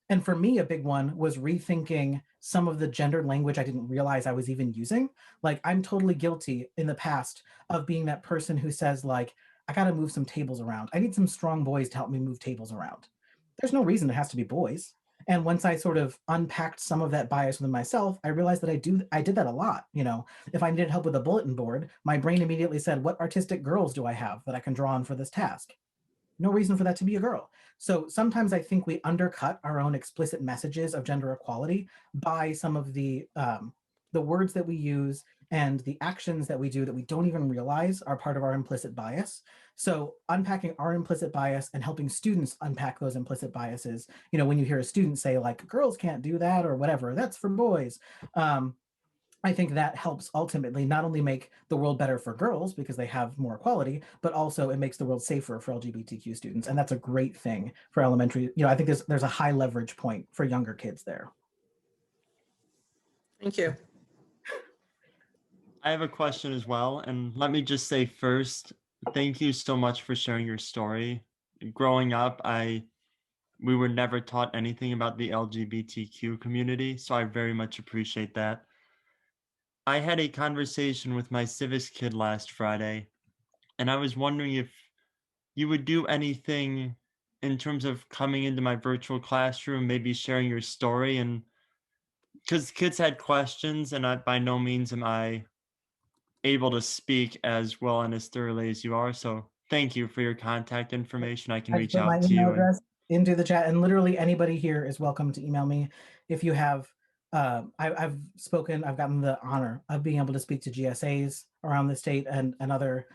[SPEAKER 4] And for me, a big one was rethinking some of the gendered language I didn't realize I was even using. Like, I'm totally guilty in the past of being that person who says, like, I got to move some tables around. I need some strong boys to help me move tables around. There's no reason it has to be boys. And once I sort of unpacked some of that bias within myself, I realized that I did that a lot. You know, if I needed help with a bulletin board, my brain immediately said, what artistic girls do I have that I can draw on for this task? No reason for that to be a girl. So sometimes I think we undercut our own explicit messages of gender equality by some of the words that we use and the actions that we do that we don't even realize are part of our implicit bias. So unpacking our implicit bias and helping students unpack those implicit biases. You know, when you hear a student say, like, girls can't do that or whatever, that's for boys. I think that helps ultimately not only make the world better for girls because they have more equality, but also it makes the world safer for LGBTQ students. And that's a great thing for elementary. You know, I think there's a high leverage point for younger kids there.
[SPEAKER 5] Thank you.
[SPEAKER 6] I have a question as well. And let me just say first, thank you so much for sharing your story. Growing up, we were never taught anything about the LGBTQ community, so I very much appreciate that. I had a conversation with my civics kid last Friday, and I was wondering if you would do anything in terms of coming into my virtual classroom, maybe sharing your story, and because kids had questions, and by no means am I able to speak as well and as thoroughly as you are. So thank you for your contact information. I can reach
[SPEAKER 4] put my
[SPEAKER 6] out to
[SPEAKER 4] email
[SPEAKER 6] you.
[SPEAKER 4] address into the chat, and literally anybody here is welcome to email me if you have. I've gotten the honor of being able to speak to GSAs around the state and other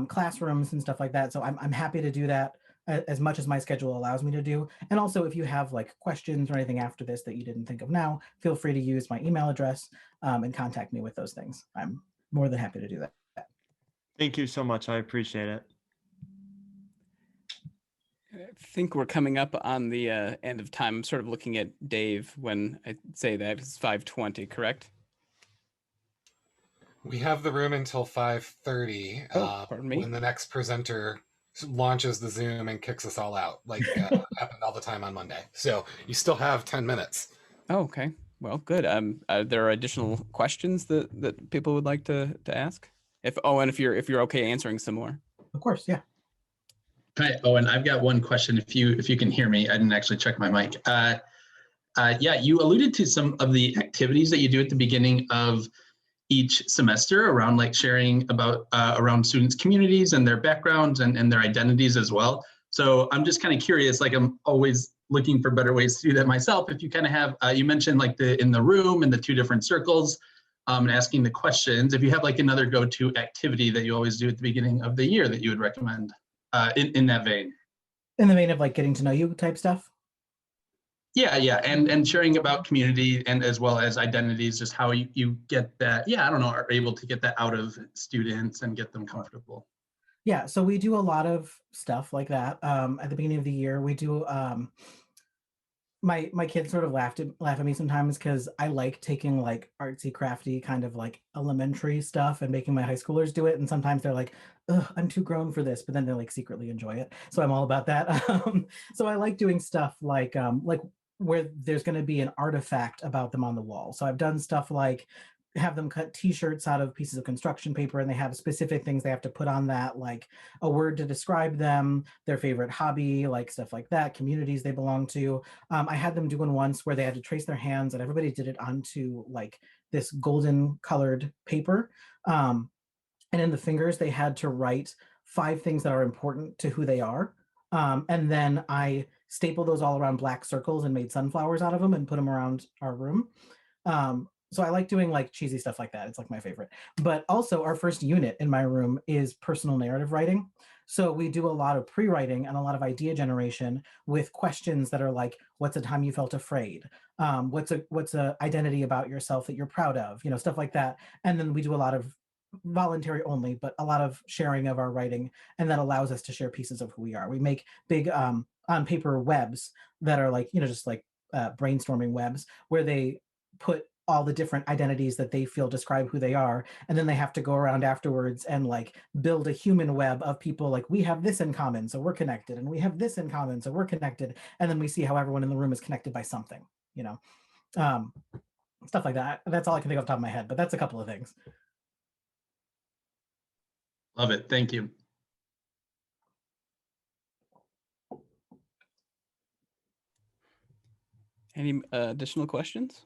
[SPEAKER 4] classrooms and stuff like that. So I'm happy to do that as much as my schedule allows me to do. And also, if you have like questions or anything after this that you didn't think of now, feel free to use my email address and contact me with those things. I'm more than happy to do that.
[SPEAKER 6] Thank you so much. I appreciate it.
[SPEAKER 1] I think we're coming up on the end of time. I'm sort of looking at Dave when I say that. It's 5:20, correct?
[SPEAKER 7] We have the room until 5:30
[SPEAKER 1] pardon me.
[SPEAKER 7] when the next presenter launches the Zoom and kicks us all out, like happened all the time on Monday. So you still have 10 minutes.
[SPEAKER 1] Oh, okay. Well, good. Are there additional questions that people would like to ask? If Owen, if you're okay answering some more.
[SPEAKER 4] Of course, yeah.
[SPEAKER 8] Hi, Owen. I've got one question. If you can hear me, I didn't actually check my mic. Yeah, you alluded to some of the activities that you do at the beginning of each semester around like sharing about around students' communities and their backgrounds and their identities as well. So I'm just kind of curious, like I'm always looking for better ways to do that myself. If you kind of have, you mentioned like in the room and the two different circles and asking the questions, if you have like another go-to activity that you always do at the beginning of the year that you would recommend in that vein.
[SPEAKER 4] In the vein of like getting to know you type stuff?
[SPEAKER 8] Yeah, and sharing about community and as well as identities, just how you get that, I don't know, are able to get that out of students and get them comfortable.
[SPEAKER 4] Yeah, so we do a lot of stuff like that. At the beginning of the year, we do my kids sort of laugh at me sometimes because I like taking like artsy crafty kind of like elementary stuff and making my high schoolers do it. And sometimes they're like, ugh, I'm too grown for this, but then they like secretly enjoy it. So I'm all about that. So I like doing stuff like where there's going to be an artifact about them on the wall. So I've done stuff like have them cut t-shirts out of pieces of construction paper, and they have specific things they have to put on that, like a word to describe them, their favorite hobby, like stuff like that, communities they belong to. I had them do one once where they had to trace their hands, and everybody did it onto like this golden colored paper. And in the fingers, they had to write 5 things that are important to who they are. And then I stapled those all around black circles and made sunflowers out of them and put them around our room. So I like doing like cheesy stuff like that. It's like my favorite. But also our first unit in my room is personal narrative writing. So we do a lot of pre-writing and a lot of idea generation with questions that are like, what's a time you felt afraid? What's a identity about yourself that you're proud of? You know, stuff like that. And then we do a lot of voluntary only, but a lot of sharing of our writing, and that allows us to share pieces of who we are. We make big on paper webs that are like, you know, just like brainstorming webs where they put all the different identities that they feel describe who they are, and then they have to go around afterwards and like build a human web of people like, we have this in common so we're connected, and we have this in common so we're connected, and then we see how everyone in the room is connected by something, you know. Stuff like that. That's all I can think off the top of my head, but that's a couple of things.
[SPEAKER 8] Love it. Thank you.
[SPEAKER 1] Any additional questions?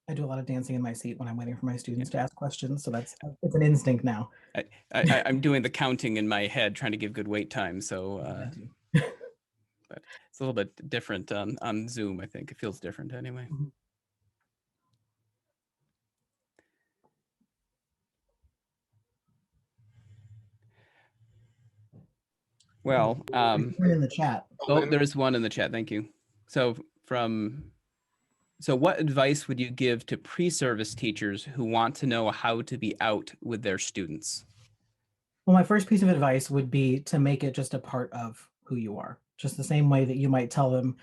[SPEAKER 4] I do a lot of dancing in my seat when I'm waiting for my students to ask questions, so it's an instinct now.
[SPEAKER 1] I'm doing the counting in my head, trying to give good wait time. So, but it's a little bit different on Zoom. I think it feels different anyway.
[SPEAKER 4] Mm-hmm.
[SPEAKER 1] Well,
[SPEAKER 4] in the chat.
[SPEAKER 1] Oh, there's one in the chat. Thank you. So what advice would you give to pre-service teachers who want to know how to be out with their students?
[SPEAKER 4] Well, my first piece of advice would be to make it just a part of who you are. Just the same way that you might tell them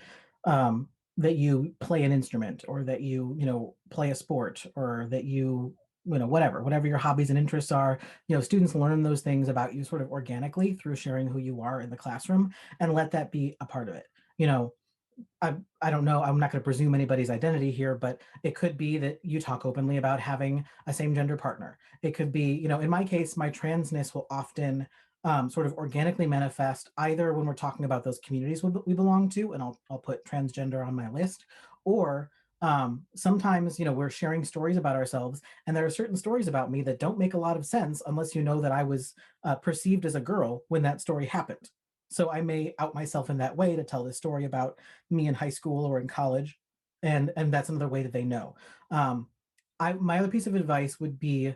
[SPEAKER 4] that you play an instrument, or that you know, play a sport, or that you know, whatever your hobbies and interests are. You know, students learn those things about you sort of organically through sharing who you are in the classroom, and let that be a part of it. You know, I don't know, I'm not going to presume anybody's identity here, but it could be that you talk openly about having a same gender partner. It could be, you know, in my case, my transness will often sort of organically manifest either when we're talking about those communities we belong to, and I'll put transgender on my list, or sometimes, you know, we're sharing stories about ourselves, and there are certain stories about me that don't make a lot of sense unless you know that I was perceived as a girl when that story happened. So I may out myself in that way to tell this story about me in high school or in college, and that's another way that they know. My other piece of advice would be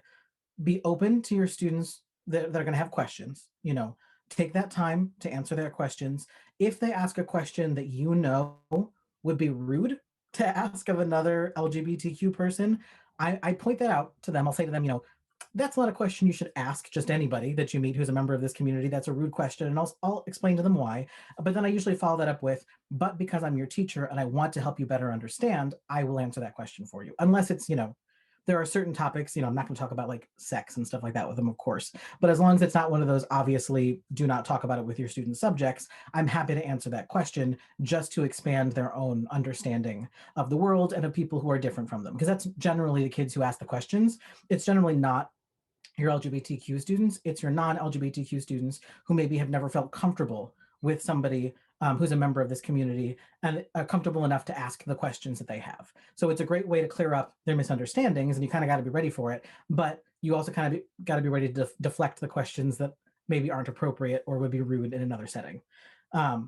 [SPEAKER 4] open to your students that are going to have questions. You know, take that time to answer their questions. If they ask a question that you know would be rude to ask of another LGBTQ person, I point that out to them. I'll say to them, you know, that's not a question you should ask just anybody that you meet who's a member of this community. That's a rude question, and I'll explain to them why. But then I usually follow that up with, but because I'm your teacher and I want to help you better understand, I will answer that question for you. Unless it's, you know, there are certain topics, you know, I'm not going to talk about like sex and stuff like that with them, of course. But as long as it's not one of those obviously do not talk about it with your student subjects, I'm happy to answer that question just to expand their own understanding of the world and of people who are different from them. Because that's generally the kids who ask the questions. It's generally not your LGBTQ students, it's your non-LGBTQ students who maybe have never felt comfortable with somebody who's a member of this community, and comfortable enough to ask the questions that they have. So it's a great way to clear up their misunderstandings, and you kind of got to be ready for it, but you also kind of got to be ready to deflect the questions that maybe aren't appropriate or would be rude in another setting. But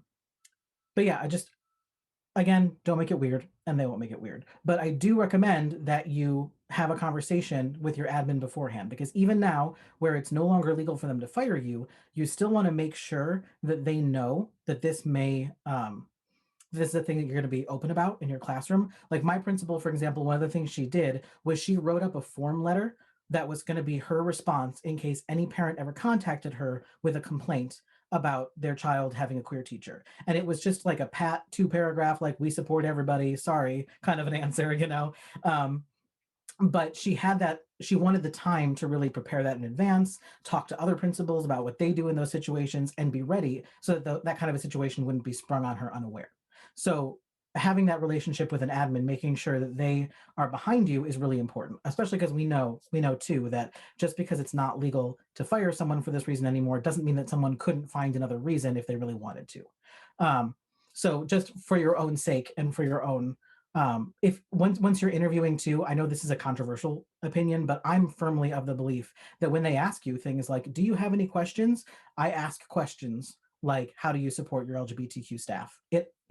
[SPEAKER 4] yeah, again, don't make it weird, and they won't make it weird. But I do recommend that you have a conversation with your admin beforehand, because even now, where it's no longer legal for them to fire you, you still want to make sure that they know that this is a thing that you're going to be open about in your classroom. Like my principal, for example, one of the things she did was she wrote up a form letter that was going to be her response in case any parent ever contacted her with a complaint about their child having a queer teacher. And it was just like a pat 2-paragraph, like, we support everybody, sorry, kind of an answer, you know. But she wanted the time to really prepare that in advance, talk to other principals about what they do in those situations, and be ready so that that kind of a situation wouldn't be sprung on her unaware. So having that relationship with an admin, making sure that they are behind you, is really important, especially because we know too that just because it's not legal to fire someone for this reason anymore doesn't mean that someone couldn't find another reason if they really wanted to. So just for your own sake and for your own, if once you're interviewing too, I know this is a controversial opinion, but I'm firmly of the belief that when they ask you things like, do you have any questions? I ask questions like, how do you support your LGBTQ staff?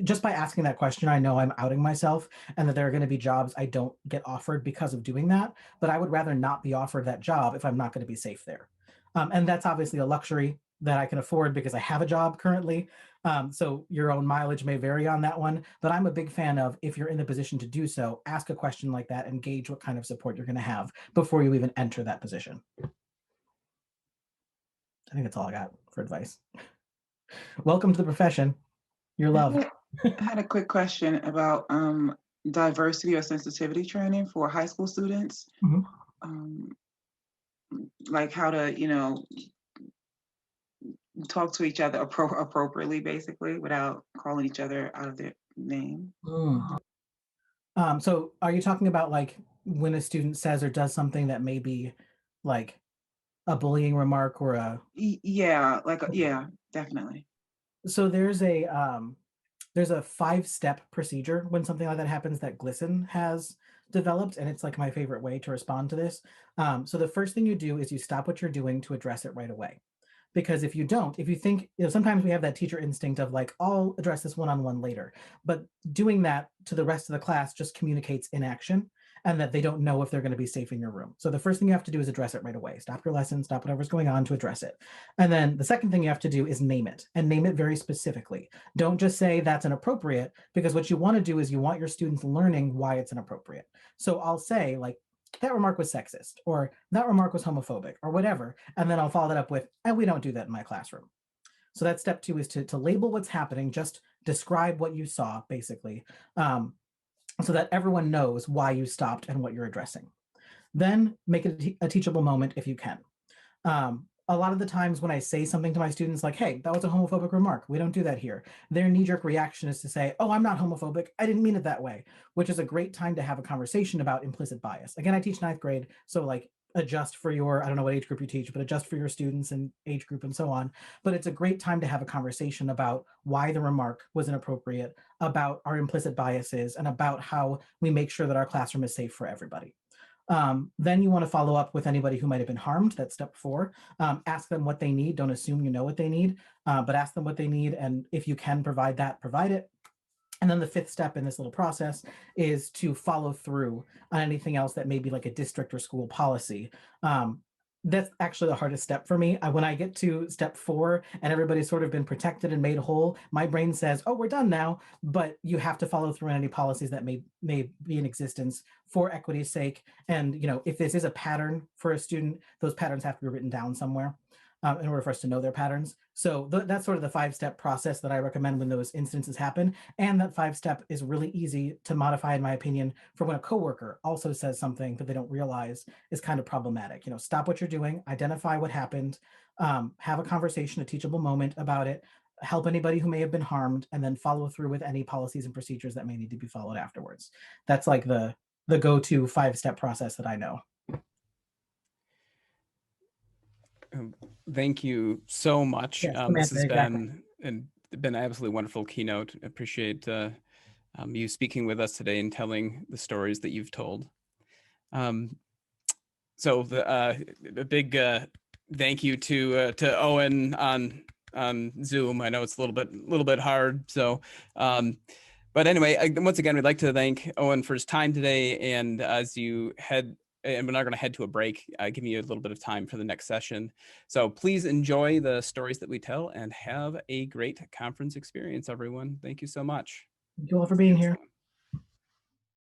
[SPEAKER 4] Just by asking that question, I know I'm outing myself and that there are going to be jobs I don't get offered because of doing that, but I would rather not be offered that job if I'm not going to be safe there. And that's obviously a luxury that I can afford because I have a job currently. So your own mileage may vary on that one, but I'm a big fan of, if you're in the position to do so, ask a question like that and gauge what kind of support you're going to have before you even enter that position. I think that's all I got for advice. Welcome to the profession. You're loved.
[SPEAKER 9] I had a quick question about diversity or sensitivity training for high school students.
[SPEAKER 4] Mm-hmm.
[SPEAKER 9] Like how to, you know, talk to each other appropriately, basically, without calling each other out of their name.
[SPEAKER 4] So are you talking about like when a student says or does something that may be like a bullying remark or a...
[SPEAKER 9] Yeah, yeah, definitely.
[SPEAKER 4] So there's a 5-step procedure when something like that happens that GLSEN has developed, and it's like my favorite way to respond to this. So the first thing you do is you stop what you're doing to address it right away. Because if you don't, if you think, you know, sometimes we have that teacher instinct of like, I'll address this one-on-one later, but doing that to the rest of the class just communicates inaction and that they don't know if they're going to be safe in your room. So the first thing you have to do is address it right away. Stop your lesson, stop whatever's going on to address it. And then the second thing you have to do is name it, and name it very specifically. Don't just say that's inappropriate, because what you want to do is you want your students learning why it's inappropriate. So I'll say like, that remark was sexist, or that remark was homophobic, or whatever. And then I'll follow that up with, and we don't do that in my classroom. So that's step 2, is to label what's happening, just describe what you saw, basically, so that everyone knows why you stopped and what you're addressing. Then make it a teachable moment if you can. A lot of the times when I say something to my students like, hey, that was a homophobic remark, we don't do that here, their knee-jerk reaction is to say, oh, I'm not homophobic, I didn't mean it that way, which is a great time to have a conversation about implicit bias. Again, I teach 9th grade, so like adjust for your, I don't know what age group you teach, but adjust for your students and age group and so on. But it's a great time to have a conversation about why the remark was inappropriate, about our implicit biases, and about how we make sure that our classroom is safe for everybody. Then you want to follow up with anybody who might have been harmed. That's step 4. Ask them what they need. Don't assume you know what they need, but ask them what they need. And if you can provide that, provide it. And then the 5th step in this little process is to follow through on anything else that may be like a district or school policy. That's actually the hardest step for me. When I get to step 4 and everybody's sort of been protected and made whole, my brain says, oh, we're done now. But you have to follow through on any policies that may be in existence for equity's sake. And, you know, if this is a pattern for a student, those patterns have to be written down somewhere in order for us to know their patterns. So that's sort of the 5-step process that I recommend when those instances happen. And that 5-step is really easy to modify, in my opinion, for when a coworker also says something that they don't realize is kind of problematic. You know, stop what you're doing, identify what happened, have a conversation, a teachable moment about it, help anybody who may have been harmed, and then follow through with any policies and procedures that may need to be followed afterwards. That's like the go-to 5-step process that I know.
[SPEAKER 1] Thank you so much.
[SPEAKER 4] Yes,
[SPEAKER 1] This has
[SPEAKER 4] exactly.
[SPEAKER 1] been an absolutely wonderful keynote. Appreciate you speaking with us today and telling the stories that you've told. So a big thank you to Owen on Zoom. I know it's a little bit hard. So, but anyway, once again, we'd like to thank Owen for his time today. And as you head, and we're not going to head to a break, giving you a little bit of time for the next session. So please enjoy the stories that we tell and have a great conference experience, everyone. Thank you so much.
[SPEAKER 4] Thank you all for being here.